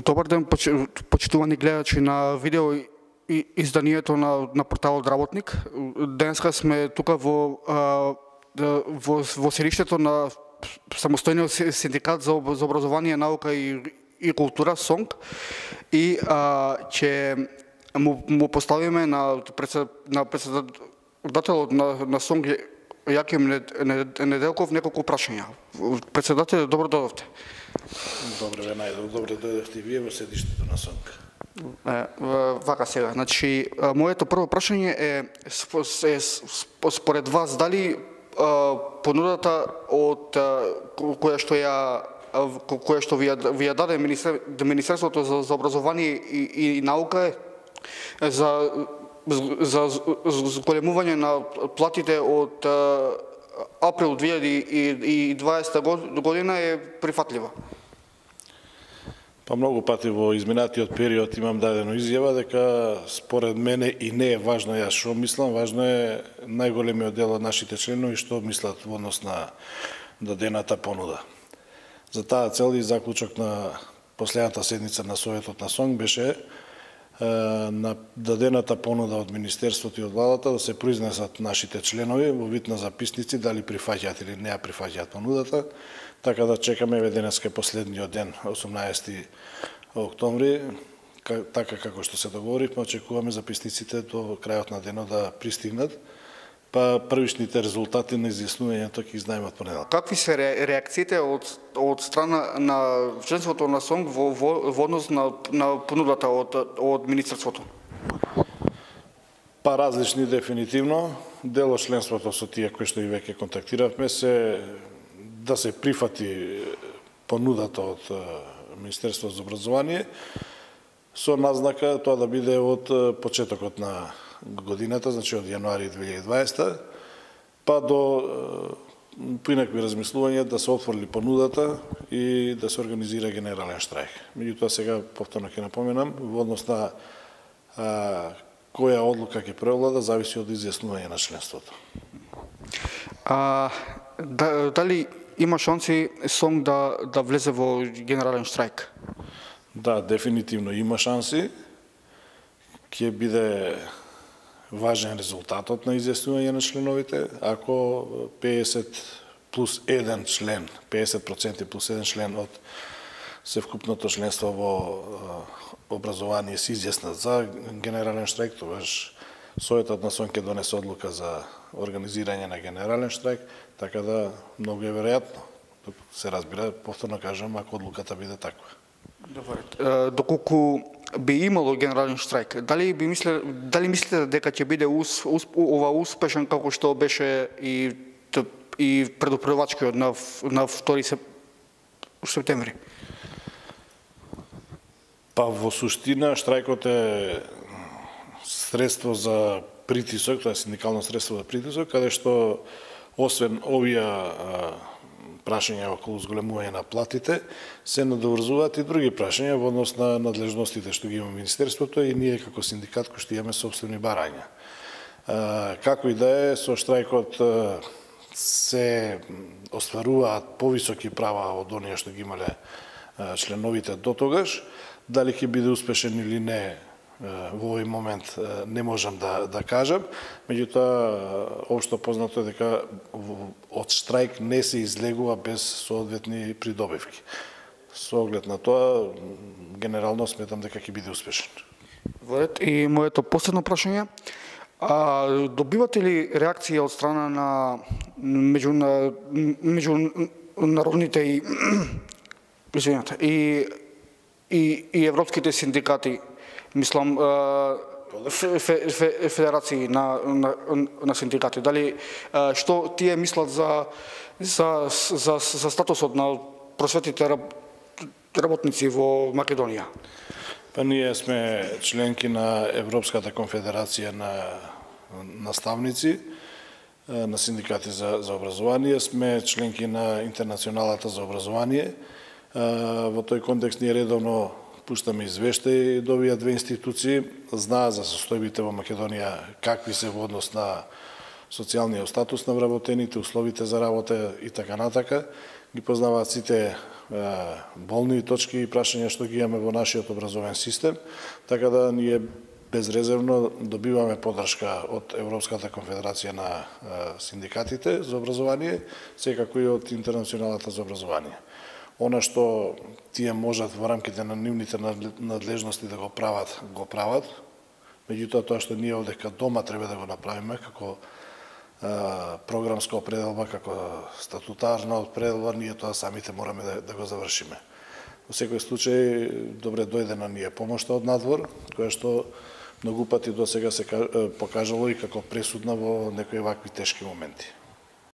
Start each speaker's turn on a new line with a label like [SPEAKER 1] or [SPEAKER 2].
[SPEAKER 1] Добар ден, почитувани гледачи на видео и изданието на порталот Работник. Денеска сме тука во седиштето на самостојниот синдикат за образование, наука и култура СОНК и ќе му поставиме на председателот на СОНК Јаким Неделков неколку прашања. Председател, добро дојдовте.
[SPEAKER 2] Добре, најдов, добре дојдовте и вие во седиштето на СОНК.
[SPEAKER 1] Вака сега, значи, моето прво прашање е според вас дали понудата од која што ви ја даде Министерството за образование и наука за зголемување на платите од април 2020 година е прифатлива?
[SPEAKER 2] Па многу пати во изминатиот период имам дадено изјава дека според мене и не е важно јас што мислам, важно е најголемиот дел од нашите членови што мислат во однос на дадената понуда. За таа цел и заклучок на последната седница на Советот на СОНК беше на дадената понуда од Министерството и од владата да се произнесат нашите членови во вид на записници дали прифаќаат или не ја прифаќаат понудата, така да чекаме денеска последниот ден, 18 октомври, така како што се договоривме, очекуваме записниците до крајот на денот да пристигнат, па првичните резултати на изјаснувањето ќе знаеме од понеделник.
[SPEAKER 1] Какви се реакциите од страна на членството на СОНК во однос на понудата од Министерството? Па
[SPEAKER 2] различни дефинитивно. Дел од членството со тие кои што и веќе контактиравме се да се прифати понудата од Министерството за образование со назнака тоа да биде од почетокот на годината, значи од јануари 2020, па до поинакви размислувања да се отвори понудата и да се организира генерален штрајк. Меѓутоа сега повторно ќе напоменам, во однос на која одлука ќе преовлада зависи од изјаснување на членството.
[SPEAKER 1] Дали има шанси СОНК да влезе во генерален штрајк?
[SPEAKER 2] Да, дефинитивно има шанси. Ќе биде важен резултатот на изјаснување на членовите, ако 50% плюс 1 член од севкупното членство во образование се изјаснат за генерален штрајк, тогаш Советот на СОНК ќе донесе одлука за организирање на генерален штрајк, така да многу е веројатно. Се разбира, повторно кажам, ако одлуката биде таква.
[SPEAKER 1] Добре. Доколку би имало генерален штрајк, дали мислите дека ќе биде ова успешен како што беше и предупредувачкиот на 2 септември?
[SPEAKER 2] Па во суштина штрајкот е средство за притисок, тоа е синдикално средство за притисок, каде што освен овие прашања околу зголемување на платите, се надоврзуваат и други прашања во однос на надлежностите што ги има Министерството и ние како синдикат кои што имаме собствени барања. Како и да е, со штрајкот се остваруваат повисоки права од оние што ги имале членовите до тогаш. Дали ќе биде успешен или не, во овој момент не можам да кажам, меѓутоа општо познато е дека од штрајк не се излегува без соодветни придобивки. Со оглед на тоа, генерално сметам дека ќе биде успешен.
[SPEAKER 1] И моето последно прашање, добивате ли реакција од страна на меѓународните и европските синдикати, мислам, федерации на синдикати, дали што тие мислат за статусот на просветните работници во Македонија?
[SPEAKER 2] Па ние сме членки на Европската конфедерација на наставници, на синдикати за образование, сме членки на Интернационалата за образование. Во тој контекст ние редовно пуштаме извештаи до овие две институции, знаат за состојбите во Македонија какви се во однос на социјалниот статус на вработените, условите за работа и така натака, ги познаваат сите болни точки и прашања што ги имаме во нашиот образовен систем, така да ние безрезервно добиваме поддршка од Европската конфедерација на синдикатите за образование, секако и од Интернационалната за образование. Она што тие можат во рамките на нивните надлежности да го прават, меѓутоа тоа што ние одека дома треба да го направиме како програмска определба, како статутарна определба, ние тоа самите мораме да го завршиме. Во секој случај, добре дојде на ние помошта од надвор, која што многу пати до сега се покажало и како пресудна во некои вакви тешки моменти.